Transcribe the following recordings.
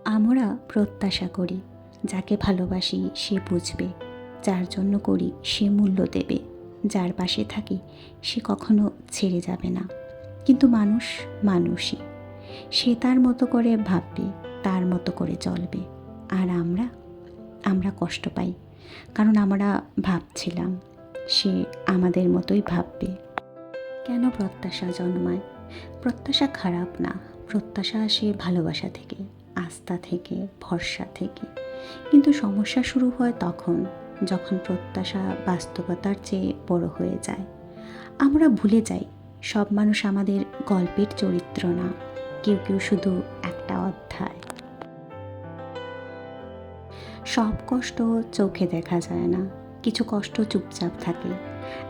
আমরা প্রত্যাশা করি যাকে ভালোবাসি সে বুঝবে, যার জন্য করি সে মূল্য দেবে, যার পাশে থাকি সে কখনো ছেড়ে যাবে না। কিন্তু মানুষ মানুষই, সে তার মতো করে ভাববে, তার মতো করে চলবে। আর আমরা কষ্ট পাই, কারণ আমরা ভাবছিলাম সে আমাদের মতোই ভাববে। কেন প্রত্যাশা জন্মায়? প্রত্যাশা খারাপ না, প্রত্যাশা আসে ভালোবাসা থেকে, আস্থা থেকে, ভরসা থেকে। কিন্তু সমস্যা শুরু হয় তখন যখন প্রত্যাশা বাস্তবতার চেয়ে বড় হয়ে যায়। আমরা ভুলে যাই সব মানুষ আমাদের গল্পের চরিত্র না, কেউ কেউ শুধু একটা অধ্যায়। সব কষ্ট চোখে দেখা যায় না, কিছু কষ্ট চুপচাপ থাকে।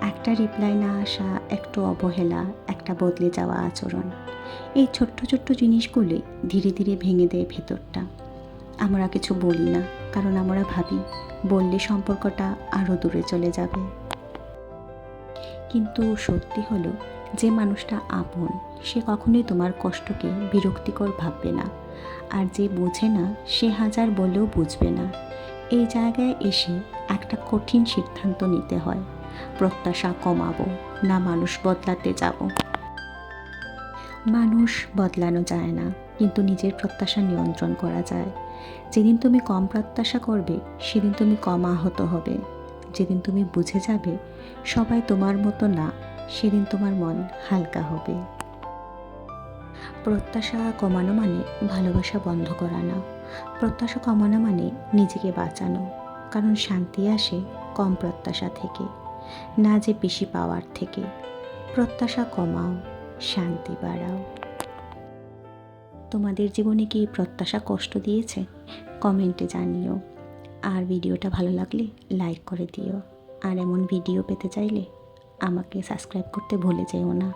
একটা রিপ্লাই না আসা, একটু অবহেলা, একটা বদলে যাওয়া আচরণ, এই ছোট্ট ছোট্ট জিনিসগুলোই ধীরে ধীরে ভেঙে দেয় ভেতরটা। আমরা কিছু বলি না, কারণ আমরা ভাবি বললে সম্পর্কটা আরও দূরে চলে যাবে। কিন্তু সত্যি হলো, যে মানুষটা আপন সে কখনোই তোমার কষ্টকে বিরক্তিকর ভাববে না, আর যে বোঝে না সে হাজার বলেও বুঝবে না। এই জায়গায় এসে একটা কঠিন সিদ্ধান্ত নিতে হয়, প্রত্যাশা কমাবো না মানুষ বদলাতে যাব। মানুষ বদলানো যায় না, কিন্তু নিজের প্রত্যাশা নিয়ন্ত্রণ করা যায়। যেদিন তুমি কম প্রত্যাশা করবে সেদিন তুমি কম আহত হবে। যেদিন তুমি বুঝে যাবে সবাই তোমার মতো না, সেদিন তোমার মন হালকা হবে। প্রত্যাশা কমানো মানে ভালোবাসা বন্ধ করা না, প্রত্যাশা কমানো মানে নিজেকে বাঁচানো। কারণ শান্তি আসে কম প্রত্যাশা থেকে, না যে বেশি পাওয়ার থেকে। প্রত্যাশা কমাও, শান্তি বাড়াও। তোমাদের জীবনে কি প্রত্যাশা কষ্ট দিয়েছে? কমেন্টে জানিও। আর ভিডিওটা ভালো লাগলে লাইক করে দিও। আর এমন ভিডিও পেতে চাইলে আমাকে সাবস্ক্রাইব করতে ভুলে যেও না।